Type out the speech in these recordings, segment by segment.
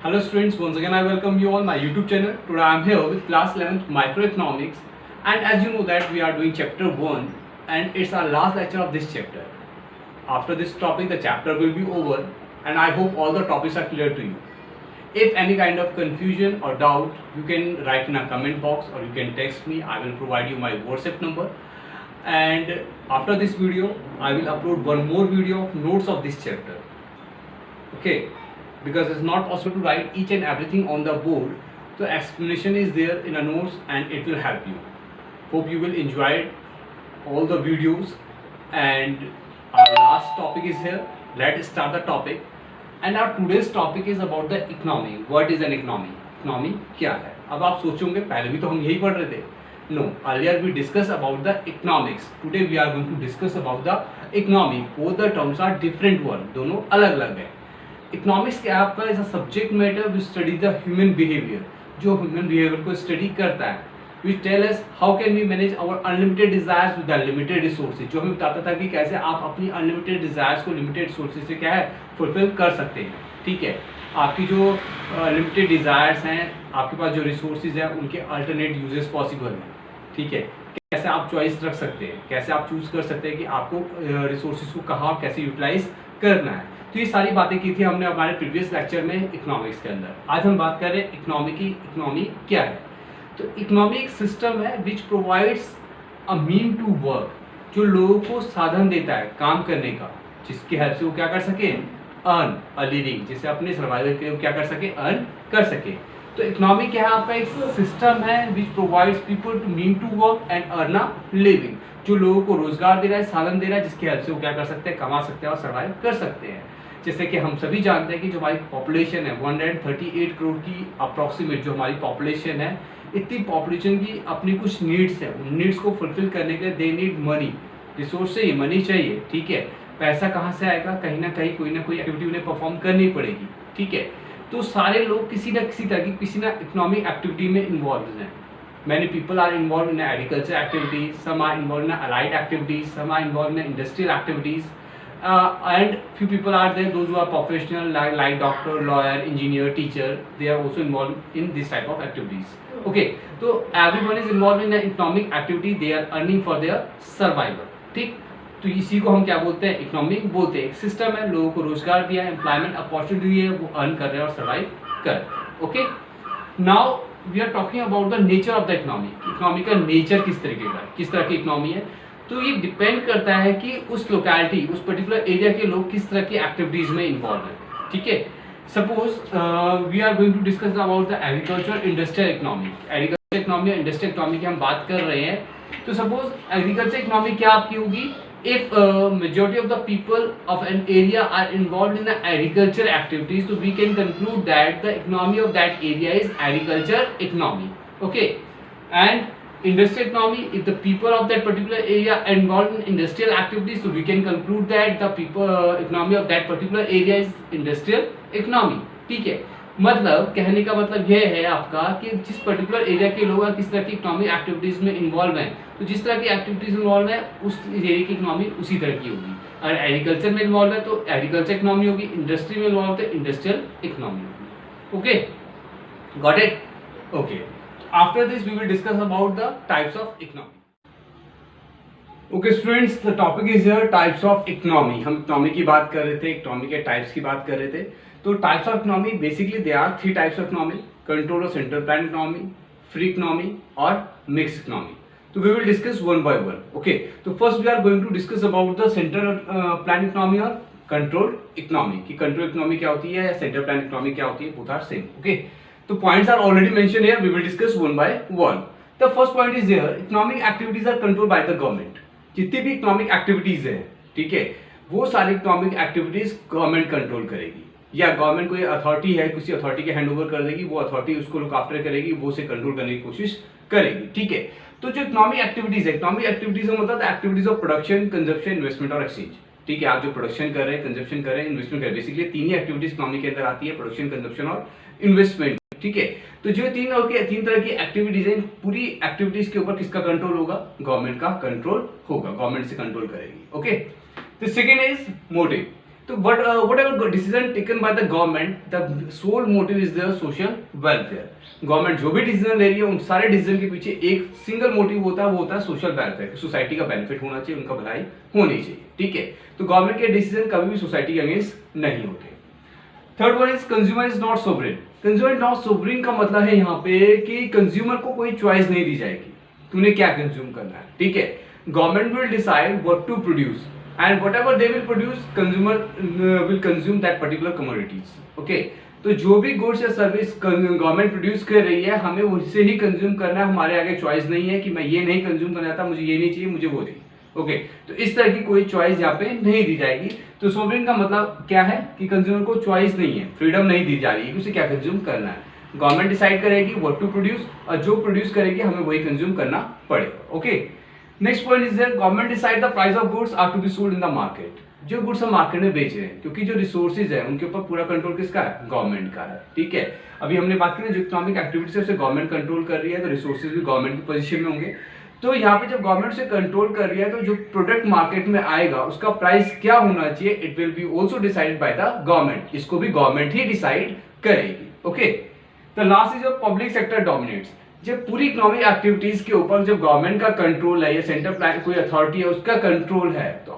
Hello students, once again I welcome you all my YouTube channel. Today I am here with class 11th microeconomics, and as you know that we are doing chapter 1 and it's our last lecture of this chapter. After this topic the chapter will be over and I hope all the topics are clear to you. If any kind of confusion or doubt, you can write in a comment box or you can text me. I will provide you my WhatsApp number, and after this video I will upload one more video of notes of this chapter. Okay, because it's not possible to write each and everything on the board, so explanation is there in a notes and it will help you. Hope you will enjoy all the videos. And our last topic is here. Let's start the topic. And our today's topic is about the economy. What is an economy? Economy क्या है? अब आप सोचोगे पहले भी तो हम यही पढ़ रहे थे. No, earlier we discussed about the economics. Today we are going to discuss about the economy. Both the terms are different one. दोनों अलग अलग है. इकोनॉमिक्स क्या आपका is a subject matter which study the human behaviour, जो human behaviour को study करता है, which tell us how can we manage our unlimited desires with the limited resources, जो हमें बताता था कि कैसे आप अपनी अनलिमिटेड डिजायर्स को लिमिटेड रिसोर्सेज से क्या है फुलफिल कर सकते हैं. ठीक है, आपकी जो लिमिटेड डिजायर्स हैं, आपके पास जो रिसोर्सेज हैं उनके अल्टरनेट यूजेस पॉसिबल हैं. ठीक है, कैसे आप चॉइस रख सकते हैं, कैसे आप चूज कर सकते हैं कि आपको रिसोर्सेज को कहाँ कैसे यूटिलाइज करना है. तो ये सारी बातें की थी हमने हमारे प्रीवियस लेक्चर में इकोनॉमिक्स के अंदर. आज हम बात कर रहे हैं इकोनॉमी की. इकोनॉमी क्या है? तो इकोनॉमी एक सिस्टम है which provides a mean to work, जो लोगों को साधन देता है काम करने का, जिसकी हेल्प से वो क्या कर सके, अर्न अ लिविंग, जिससे अपने सर्वाइवल के लिए क्या कर सके, अर्न कर सके. तो इकोनॉमी क्या है? आपका एक सिस्टम है which provides people to mean to work and earn a living, जो लोगों को रोजगार दे रहा है, साधन दे रहा है, जिसकी हेल्प से वो क्या कर सकते हैं, कमा सकते हैं और सर्वाइव कर सकते हैं. जैसे कि हम सभी जानते हैं कि जो हमारी पॉपुलेशन है 138 करोड़ की अप्रॉक्सीमेट जो हमारी पॉपुलेशन है, इतनी पॉपुलेशन की अपनी कुछ नीड्स है. उन नीड्स को फुलफिल करने के लिए दे नीड मनी, रिसोर्स चाहिए, मनी चाहिए. ठीक है, पैसा कहाँ से आएगा? कहीं ना कहीं कोई ना कोई एक्टिविटी उन्हें परफॉर्म करनी पड़ेगी. ठीक है, तो सारे लोग किसी ना किसी तरह की किसी ना इकोनॉमिक एक्टिविटी में इन्वॉल्व हैं. Many people are involved in agriculture activities, some are involved in allied activities, some are involved in industrial activities, and few people are there those who are professional like doctor, lawyer, engineer, teacher. They are also involved in this type of activities. Okay, so everyone is involved in an economic activity. They are earning for their survival. ठीक, तो इसी को हम क्या बोलते हैं, economic बोलते हैं. एक सिस्टम है, लोगों को रोजगार दिया है, एम्प्लॉयमेंट अपॉर्चुनिटी है, वो अर्न कर रहे हैं और सर्वाइव कर. Okay, now we are talking about the nature of the economy. Economy का नेचर किस तरीके का है, किस तरह की इकोनॉमी है. तो ये डिपेंड करता है कि उस लोकेलिटी, उस पर्टिकुलर एरिया के लोग किस तरह की एक्टिविटीज में इन्वॉल्व हैं. ठीक है, suppose we are going to discuss about the agriculture industrial economy. Agriculture economy और इंडस्ट्रियल इकोनॉमी की हम बात कर रहे हैं. तो सपोज एग्रीकल्चर इकोनॉमी क्या आपकी होगी? If majority of the people of an area are involved in the agriculture activities, so we can conclude that the economy of that area is agriculture economy. Okay, and industrial economy, if the people of that particular area are involved in industrial activities, so we can conclude that the people economy of that particular area is industrial economy. ठीक है, मतलब कहने का मतलब यह है आपका कि जिस पर्टिकुलर एरिया के लोग किस तरह की इकोनॉमिक एक्टिविटीज में इन्वॉल्व हैं, तो जिस तरह की एक्टिविटीज इन्वॉल्व है उस एरिया की इकोनॉमी उसी तरह की होगी. अगर एग्रीकल्चर में इन्वॉल्व है तो एग्रीकल्चर इकोनॉमी होगी, इंडस्ट्री में इन्वॉल्व है तो इंडस्ट्रियल इकोनॉमी होगी. Okay, got it? Okay, after this we will discuss about the types of economy. Okay students, the topic is here types of economy. हम economy की बात कर रहे थे, इकोनॉमी के टाइप्स की बात कर रहे थे. तो types of economy basically they are 3 types of economy: control और central plan economy, free economy और मिक्स इकोनॉमी. तो we will discuss one by one. Okay, तो first we are going to discuss about the central plan economy और control economy. कि control economy क्या होती है, central plan economy क्या होती है, बोथ आर सेम. ओके, तो points are already mention here, we will discuss one by one. The first point is here, economic activities are controlled by the government. जितनी भी economic activities है, ठीक है, वो सारी इकोनॉमिक एक्टिविटीज गवर्नमेंट कंट्रोल करेगी, या गवर्नमेंट कोई अथॉरिटी है किसी अथॉरिटी के हैंडओवर कर देगी, वो अथॉरिटी उसको लुक आफ्टर करेगी, वो उसे कंट्रोल करने की कोशिश करेगी. ठीक है, तो जो इकोनॉमिक एक्टिविटीज है, इकोनॉमिक एक्टिविटीज का मतलब activities of production, consumption, investment और एक्सचेंज. ठीक है, आप जो प्रोडक्शन कर रहे हैं, कंजप्शन कर रहे हैं, इन्वेस्टमेंट कर रहे हैं, बेसिकली 3 ही एक्टिविटीज इकोनॉमी के अंदर आती है: प्रोडक्शन, कंजप्शन और इन्वेस्टमेंट. ठीक है, तो जो 3 तरह की एक्टिविटीज है, पूरी एक्टिविटीज के ऊपर किसका कंट्रोल होगा? गवर्नमेंट का कंट्रोल होगा, गवर्नमेंट से कंट्रोल करेगी. Okay, the second is motive. तो whatever decision taken by the government, the sole motive is the social welfare. Government जो भी डिसीजन ले रही है उन सारे डिसीजन के पीछे एक सिंगल मोटिव होता है, वो होता है सोशल वेलफेयर। सोसाइटी का बेनिफिट होना चाहिए, उनका भलाई होनी चाहिए, ठीक है। तो गवर्नमेंट के डिसीजन कभी भी सोसाइटी के अगेंस्ट नहीं होते। Third one is consumer is not sovereign. Consumer not sovereign का मतलब है यहाँ पे कि कंज्यूमर को कोई चॉइस नहीं दी जाएगी तूने क्या कंज्यूम करना है, ठीक है। Government will decide what to produce and whatever they will produce consumer will consume that particular commodities, okay. तो जो भी गुड्स या सर्विस गवर्नमेंट प्रोड्यूस कर रही है हमें उससे ही कंज्यूम करना है, हमारे आगे चॉइस नहीं है कि मैं ये नहीं कंज्यूम करना चाहता, मुझे ये नहीं चाहिए, मुझे वो चाहिए, ओके। तो इस तरह की कोई चॉइस यहाँ पे नहीं दी जाएगी। तो सोवरेन का मतलब क्या है कि कंज्यूमर को चॉइस नहीं है, फ्रीडम नहीं दी जा रही है, उसे क्या कंज्यूम करना है। गवर्नमेंट डिसाइड करेगी व्हाट टू प्रोड्यूस और जो प्रोड्यूस करेगी हमें वही कंज्यूम करना पड़ेगा, okay. Next point is that government decide the price of goods are to be sold in the market. जो गुड्स हम मार्केट में बेच रहे हैं, क्योंकि जो रिसोर्सेज है उनके ऊपर पूरा कंट्रोल किसका है, गवर्नमेंट का है, ठीक है। अभी हमने बात की ना जो इकोनॉमिक एक्टिविटीज है उसे गवर्नमेंट कंट्रोल कर रही है, तो रिसोर्सेज भी गवर्नमेंट की पोजीशन में होंगे। तो यहाँ पे जब गवर्नमेंट से कंट्रोल कर रही है तो जो प्रोडक्ट मार्केट में आएगा उसका प्राइस क्या होना चाहिए, it will be also decided by the government. इसको भी गवर्नमेंट ही डिसाइड करेगी, okay. The last is public sector dominates. जब पूरी इकोनॉमिक एक्टिविटीज के ऊपर जब गवर्नमेंट का कंट्रोल है या सेंट्रल प्लान कोई अथॉरिटी है उसका कंट्रोल है, तो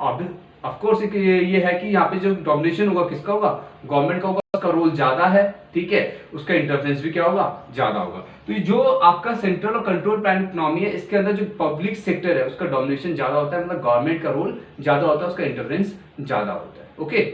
ऑफ कोर्स ये है कि यहाँ पे जो डोमिनेशन होगा किसका होगा, गवर्नमेंट का होगा, उसका रोल ज्यादा है, ठीक है, उसका इंटरफेरेंस भी क्या होगा, ज्यादा होगा। तो ये जो आपका सेंट्रल और कंट्रोल प्लान इकोनॉमी है इसके अंदर जो पब्लिक सेक्टर है उसका डोमिनेशन ज्यादा होता है, मतलब गवर्नमेंट का रोल ज्यादा होता है, उसका इंटरफेरेंस ज्यादा होता है, okay.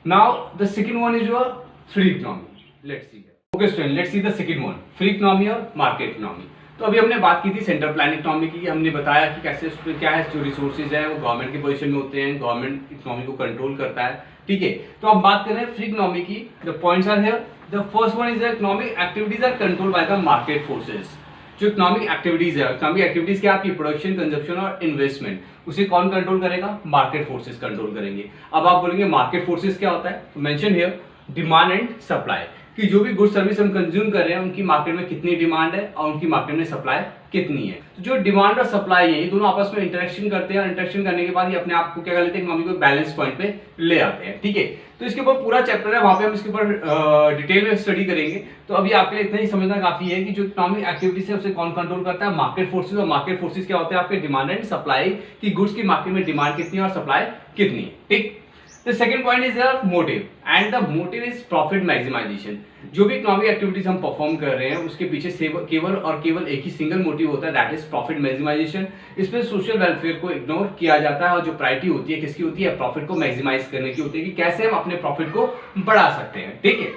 Now the second one is your free economy. Let's see, okay student, let's see the second one, free economy और मार्केट इकोनॉमी। तो अभी हमने बात की थी सेंट्रल प्लान इकोनॉमी की, हमने बताया कि कैसे उसमें क्या है, जो रिसोर्सेज है वो गवर्नमेंट के पोजीशन में होते हैं, गवर्नमेंट इकोनॉमी को कंट्रोल करता है, ठीक है। तो अब बात करें फ्री इकोनॉमी की, the points are here. The first one is the economic activities are controlled by the market forces. जो इकोनॉमिक एक्टिविटीज है, इकोनॉमिक एक्टिविटीज क्या, आपकी प्रोडक्शन, कंजप्शन और इन्वेस्टमेंट, उसे कौन कंट्रोल करेगा, मार्केट फोर्सेस कंट्रोल करेंगे। अब आप बोलेंगे मार्केट फोर्सेस क्या होता है, तो mention here demand and supply, कि जो भी गुड सर्विस हम कंज्यूम कर रहे हैं उनकी मार्केट में कितनी डिमांड है और उनकी मार्केट में सप्लाई कितनी है। तो जो डिमांड और सप्लाई है ये दोनों आपस में इंटरेक्शन करते हैं और इंटरेक्शन करने के बाद ये अपने आप को क्या कर लेते हैं, इकोनॉमी को बैलेंस पॉइंट पे ले आते हैं, ठीक है। तो इसके ऊपर पूरा चैप्टर है, वहां पे हम इसके ऊपर डिटेल में स्टडी करेंगे। तो अभी आपके लिए इतना ही समझना काफी है कि जो इकोनॉमिक एक्टिविटीज है उसे कौन कंट्रोल करता है, मार्केट फोर्सेस। और मार्केट फोर्सेस क्या होते हैं, आपके डिमांड एंड सप्लाई, की गुड्स की मार्केट में डिमांड कितनी है और सप्लाई कितनी है, ठीक। The second point is the motive and the motive is profit maximization। जो भी इकोनॉमिक एक्टिविटीज हम परफॉर्म कर रहे हैं उसके पीछे केवल और केवल एक ही सिंगल मोटिव होता है, दैट इज प्रॉफिट मैक्सिमाइजेशन। इसमें सोशल वेलफेयर को इग्नोर किया जाता है और जो प्रायोरिटी होती है किसकी होती है, प्रॉफिट को मैक्सिमाइज करने की होती है, कि कैसे हम अपने प्रॉफिट को बढ़ा सकते हैं, ठीक है।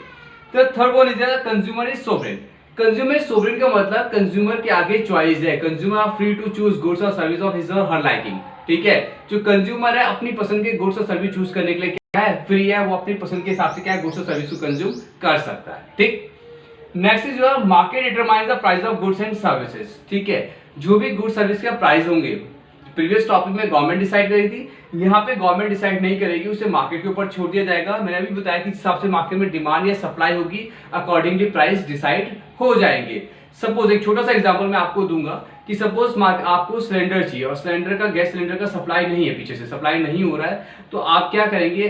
तो third one is consumer is sovereign. Consumer sovereign का मतलब कंज्यूमर के आगे चॉइस है, consumer are free to choose goods और सर्विस ऑफ हिज और हर लाइकिंग, ठीक है। जो कंज्यूमर है अपनी पसंद के गुड्स और सर्विस चूज करने के लिए क्या है, फ्री है, वो अपनी पसंद के हिसाब से क्या है गुड्स और सर्विस को कंज्यूम कर सकता है, ठीक। Next is your market determines the price of goods and services, ठीक है। जो भी गुड्स सर्विस का प्राइस होंगे, प्रीवियस टॉपिक में गवर्नमेंट डिसाइड करी थी, यहाँ पे गवर्नमेंट डिसाइड नहीं करेगी, उसे मार्केट के ऊपर छोड़ दिया जाएगा। मैंने अभी बताया कि हिसाब से मार्केट में डिमांड या सप्लाई होगी, अकॉर्डिंगली प्राइस डिसाइड हो जाएंगे। सपोज एक छोटा सा एग्जांपल मैं आपको दूंगा कि सपोज आपको सिलेंडर चाहिए और सिलेंडर का गैस सिलेंडर का सप्लाई नहीं है, पीछे से सप्लाई नहीं हो रहा है, तो आप क्या करेंगे,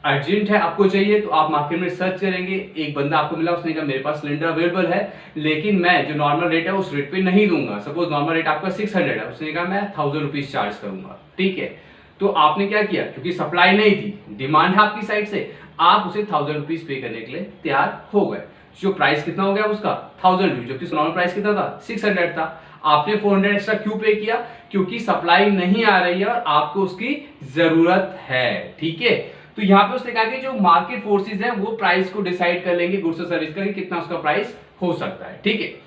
अर्जेंट है आपको चाहिए, तो आप मार्केट में सर्च करेंगे, एक बंदा आपको मिला, उसने कहा मेरे पास सिलेंडर अवेलेबल है लेकिन मैं जो नॉर्मल रेट है उस रेट पे नहीं दूंगा। सपोज नॉर्मल रेट आपका 600 है, उसने कहा मैं 1000 रुपीज चार्ज करूंगा, ठीक है। तो आपने क्या किया, क्योंकि सप्लाई नहीं थी, डिमांड है आपकी साइड से, आप उसे 1000 रुपीज पे करने के लिए तैयार हो गए। जो प्राइस कितना हो गया उसका 1000 रुपीज, जबकि नॉर्मल प्राइस कितना था 600 था। आपने 400 एक्स्ट्रा क्यों पे किया, क्योंकि सप्लाई नहीं आ रही है और आपको उसकी जरूरत है, ठीक है। तो यहाँ पे उसने कहा कि जो मार्केट फोर्सेस हैं वो प्राइस को डिसाइड कर लेंगे गुड्स और सर्विस का, कि कितना उसका प्राइस हो सकता है, ठीक है।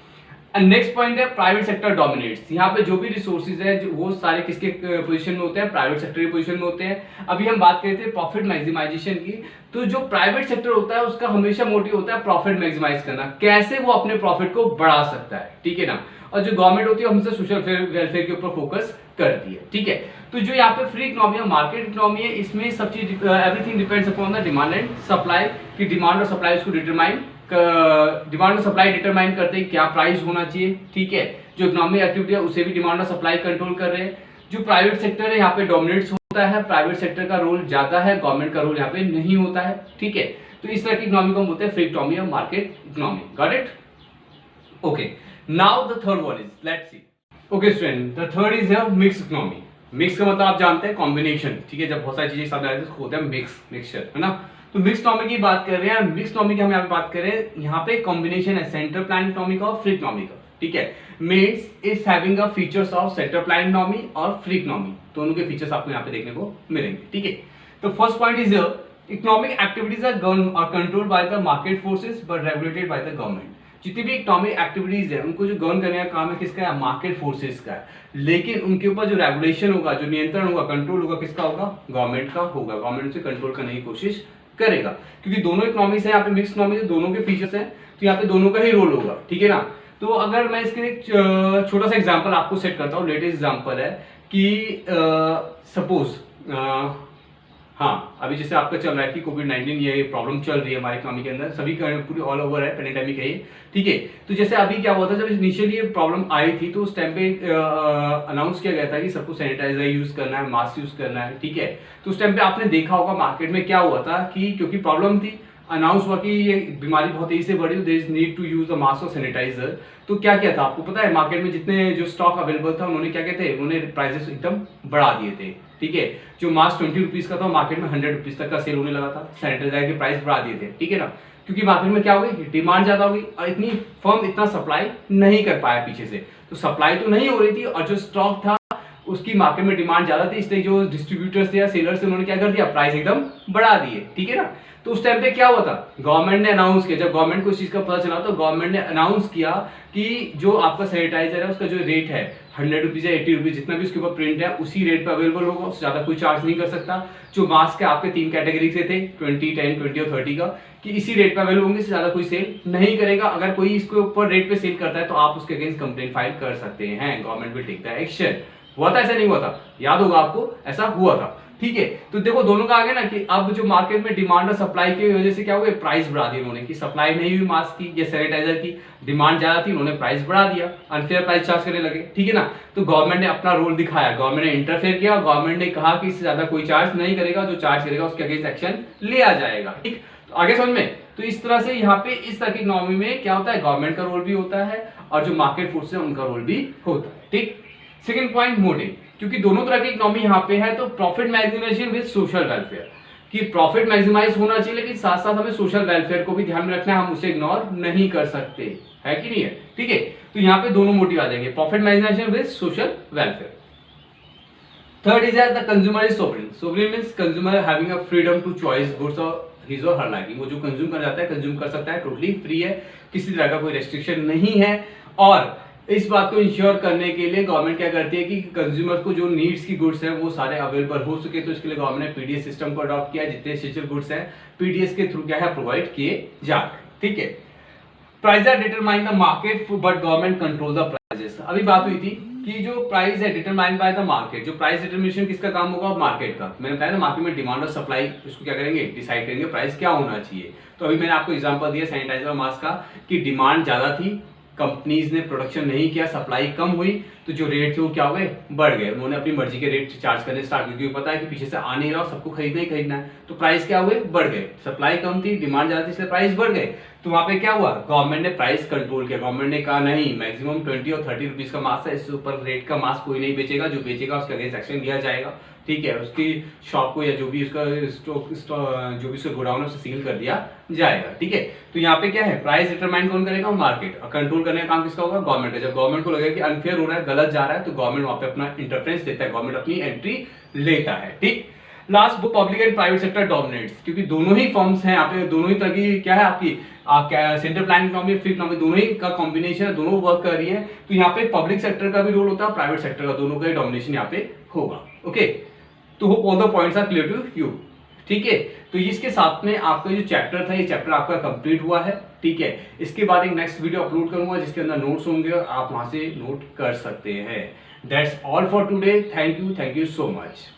नेक्स्ट पॉइंट है प्राइवेट सेक्टर डोमिनेट्स। यहाँ पे जो भी रिसोर्सेज है जो वो सारे किसके पोजीशन में होते हैं, प्राइवेट सेक्टर के पोजीशन में होते हैं। अभी हम बात करते हैं प्रॉफिट मैक्सिमाइजेशन की, तो जो प्राइवेट सेक्टर होता है उसका हमेशा मोटिव होता है प्रॉफिट मैक्सिमाइज करना, कैसे वो अपने प्रॉफिट को बढ़ा सकता है, ठीक है ना। और जो गवर्नमेंट होती है हमेशा सोशल वेलफेयर के ऊपर फोकस करती है, ठीक है। तो जो यहाँ पे फ्री इकोनॉमी और मार्केट इकोनॉमी है, इसमें सब चीज everything depends upon the demand and supply, की डिमांड और सप्लाई उसको डिमांड और सप्लाई डिटरमाइन करते हैं क्या प्राइस होना चाहिए, ठीक है। जो इकोनॉमिक एक्टिविटी है उसे भी डिमांड और सप्लाई कंट्रोल कर रहे हैं। जो प्राइवेट सेक्टर है यहाँ पे डोमिनेट्स होता है, प्राइवेट सेक्टर का रोल ज्यादा है, गवर्नमेंट का रोल यहाँ पे नहीं होता है, ठीक है। तो इस तरह की इकोनॉमी को हम बोलते हैं फ्री इकोनॉमी और market economy. Got it? Okay, now the third one is, let's see. Okay student, the third is mix economy. Mix का मतलब आप जानते हैं कॉम्बिनेशन, ठीक है। जब बहुत सारी चीजें सामने आती है उसको होता है मिक्सचर, है ना। तो मिक्स इकोनॉमी की बात कर रहे हैं। मिक्स इकोनॉमी की हम यहाँ पे बात कर रहे हैं, यहाँ पे कॉम्बिनेशन है सेंट्रल प्लान इकोनॉमी का और फ्री इकोनॉमी का, ठीक है। Means is having a features of central plan economy और फ्री इकोनॉमी, दोनों के फीचर्स आपको यहाँ पे देखने को मिलेंगे, ठीक है। तो first point is economic activities are controlled by the market forces but regulated by the government. जितनी भी इकोनॉमिक एक्टिविटीज है उनको जो गवर्न करने का काम है किसका है? मार्केट फोर्सेस का है। लेकिन उनके ऊपर जो रेगुलेशन होगा, जो नियंत्रण होगा, कंट्रोल होगा, किसका होगा? गवर्नमेंट का होगा। गवर्नमेंट से कंट्रोल करने की कोशिश करेगा, क्योंकि दोनों इकोनॉमीज है यहाँ पे, मिक्स इकोनॉमी है, दोनों के फीचर्स हैं, तो यहाँ पे दोनों का ही रोल होगा, ठीक है ना। तो अगर मैं इसके एक छोटा सा एग्जांपल आपको सेट करता हूँ, लेटेस्ट एग्जांपल है कि सपोज हाँ, अभी जैसे आपका चल रहा है कि कोविड-19 ये प्रॉब्लम चल रही है हमारी इकोनॉमी के अंदर, सभी का पूरी ऑल ओवर है, पेंडेमिक है ये, ठीक है। तो जैसे अभी क्या हुआ था, जब इनिशियली ये प्रॉब्लम आई थी तो उस टाइम पे अनाउंस किया गया था कि सबको सैनिटाइजर यूज करना है, मास्क यूज करना है, ठीक है। तो उस टाइम पे आपने देखा होगा मार्केट में क्या हुआ था कि क्योंकि प्रॉब्लम थी, अनाउंस हुआ कि ये बीमारी बहुत तेजी से बढ़ी, there is need to use the mask और सैनिटाइजर। तो क्या किया था आपको पता है? मार्केट में जितने जो स्टॉक अवेलेबल था उन्होंने क्या कहते हैं, उन्होंने प्राइसेस एकदम बढ़ा दिए थे, ठीक है। जो मास्क 20 रुपीज का था मार्केट में 100 रुपीज तक का सेल होने लगा था, सैनिटाइजर के प्राइस बढ़ा दिए थे, ठीक है ना। क्योंकि मार्केट में क्या हो गई, डिमांड ज्यादा हो गई और इतनी फर्म इतना सप्लाई नहीं कर पाया पीछे से, तो सप्लाई तो नहीं हो रही थी और जो स्टॉक था उसकी मार्केट में डिमांड ज्यादा थी, इसलिए जो डिस्ट्रीब्यूटर्स थे या सेलर्स थे उन्होंने क्या कर दिया, प्राइस एकदम बढ़ा दिए, ठीक है ना। तो उस टाइम पे क्या हुआ था, गवर्नमेंट ने अनाउंस किया, जब गवर्नमेंट को इस चीज का पता चला तो गवर्नमेंट ने अनाउंस किया कि जो आपका सैनिटाइजर है उसका जो रेट है 100 रुपीज या 80 रुपीज, जितना भी उसके ऊपर प्रिंट है उसी रेट पे अवेलेबल होगा, उससे ज्यादा कोई चार्ज नहीं कर सकता। जो मास्क है आपके 3 कैटेगरी से थे, 20, 10, 20 और 30 का, कि इसी रेट पे अवेलेबल होंगे, इससे ज्यादा कोई सेल नहीं करेगा। अगर कोई इसके ऊपर रेट पे सेल करता है तो आप उसके अगेंस्ट कंप्लेंट फाइल कर सकते हैं, government will take the action. हुआ था ऐसा? नहीं हुआ था? याद होगा आपको, ऐसा हुआ था, ठीक है। तो देखो दोनों का आगे ना कि अब जो मार्केट में डिमांड और सप्लाई की वजह से क्या हुआ, प्राइस बढ़ा दिया उन्होंने, कि सप्लाई नहीं हुई मास्क की या सैनिटाइजर की, डिमांड ज्यादा थी, उन्होंने प्राइस बढ़ा दिया, अनफेयर प्राइस चार्ज करने लगे, ठीक है ना। तो गवर्नमेंट ने अपना रोल दिखाया, गवर्नमेंट ने इंटरफेयर किया, गवर्नमेंट ने कहा कि इससे ज्यादा कोई चार्ज नहीं करेगा, जो चार्ज करेगा उसके अगेंस्ट एक्शन लिया जाएगा, ठीक। तो आगे समझ में? तो इस तरह से यहाँ पे इस तरह की इकोनॉमी में क्या होता है, गवर्नमेंट का रोल भी होता है और जो मार्केट फोर्स है उनका रोल भी होता है, ठीक। सेकंड पॉइंट, मोटिव, क्योंकि दोनों तरह की इकोनॉमी यहाँ पे है, तो profit maximisation with social welfare, कि प्रॉफिट मैक्सिमाइज होना चाहिए लेकिन साथ साथ हमें सोशल वेलफेयर को भी ध्यान में रखना है, हम उसे इग्नोर नहीं कर सकते, है कि नहीं है, ठीक है। तो यहाँ पे दोनों मोटिव आ जाएंगे, profit maximisation with social welfare. Third is the consumer is sovereign. Sovereign means consumer having a freedom to choice goods और हिज और हर लाइकिंग, वो जो कंज्यूम कर जाता है कंज्यूम कर सकता है, टोटली फ्री है, किसी तरह का कोई रेस्ट्रिक्शन नहीं है। और इस बात को इंश्योर करने के लिए गवर्नमेंट क्या करती है कि कंज्यूमर को जो नीड्स की गुड्स हैं वो सारे अवेलेबल हो सके, तो इसके लिए गवर्नमेंट ने पीडीएस सिस्टम को अडॉप्ट किया, जितने एसेंशियल गुड्स हैं पीडीएस के थ्रू क्या है प्रोवाइड किए जाते हैं, ठीक है। Price are determine the market but government control the prices. अभी बात हुई थी कि जो प्राइस है डिटरमाइन बाय द मार्केट, जो प्राइस डिटरमिनेशन किसका काम होगा, मार्केट का। मैंने बताया ना, मार्केट में डिमांड और सप्लाई उसको क्या करेंगे, डिसाइड करेंगे प्राइस क्या होना चाहिए। तो अभी मैंने आपको एग्जांपल दिया सैनिटाइजर और मास्क का, कि डिमांड ज्यादा थी, कंपनीज ने प्रोडक्शन नहीं किया, सप्लाई कम हुई, तो जो रेट थे वो क्या हो गए, बढ़ गए। उन्होंने अपनी मर्जी के रेट चार्ज करने स्टार्ट, क्योंकि पता है कि पीछे से आ नहीं रहा, सबको खरीदना ही खरीदना है, तो प्राइस क्या हुए, बढ़ गए। सप्लाई कम थी, डिमांड ज्यादा थी, इसलिए प्राइस बढ़ गए। तो वहां पे क्या हुआ, गवर्नमेंट ने प्राइस कंट्रोल किया। गवर्नमेंट ने कहा नहीं, मैक्सिमम 20 और 30 रुपीज का मास्क है, इससे ऊपर रेट का मास्क कोई नहीं बेचेगा, जो बेचेगा उसके अगेंस्ट एक्शन लिया जाएगा, ठीक है। उसकी शॉप को या जो भी उसका स्टॉक जो भी उसका गोडाउन है उसे सील कर दिया जाएगा, ठीक है। तो यहाँ पे क्या है, प्राइस डिटरमाइन कौन करेगा, मार्केट। कंट्रोल करने का काम किसका होगा, गवर्नमेंट का। जब गवर्नमेंट को लगेगा कि अनफेयर हो रहा है, गलत जा रहा है, तो गवर्नमेंट वहां पे अपना इंटरफेरेंस देता है, गवर्नमेंट अपनी एंट्री लेता है, ठीक। लास्ट, वो public and private sector dominates, क्योंकि दोनों ही फर्म्स हैं यहाँ पे, दोनों ही तरह की क्या है आपकी central plan economy, free economy, दोनों ही का कॉम्बिनेशन है, दोनों वर्क कर रही है। तो यहाँ पे पब्लिक सेक्टर का भी रोल होता है, प्राइवेट सेक्टर का, दोनों का ही डोमिनेशन यहाँ पे होगा, ओके। तो hope all the points are clear to you, ठीक है। तो इसके साथ में आपका जो चैप्टर था, ये चैप्टर आपका कंप्लीट हुआ है, ठीक है। इसके बाद एक नेक्स्ट वीडियो अपलोड करूंगा जिसके अंदर नोट्स होंगे और आप वहां से नोट कर सकते हैं। That's all for today, thank you so much.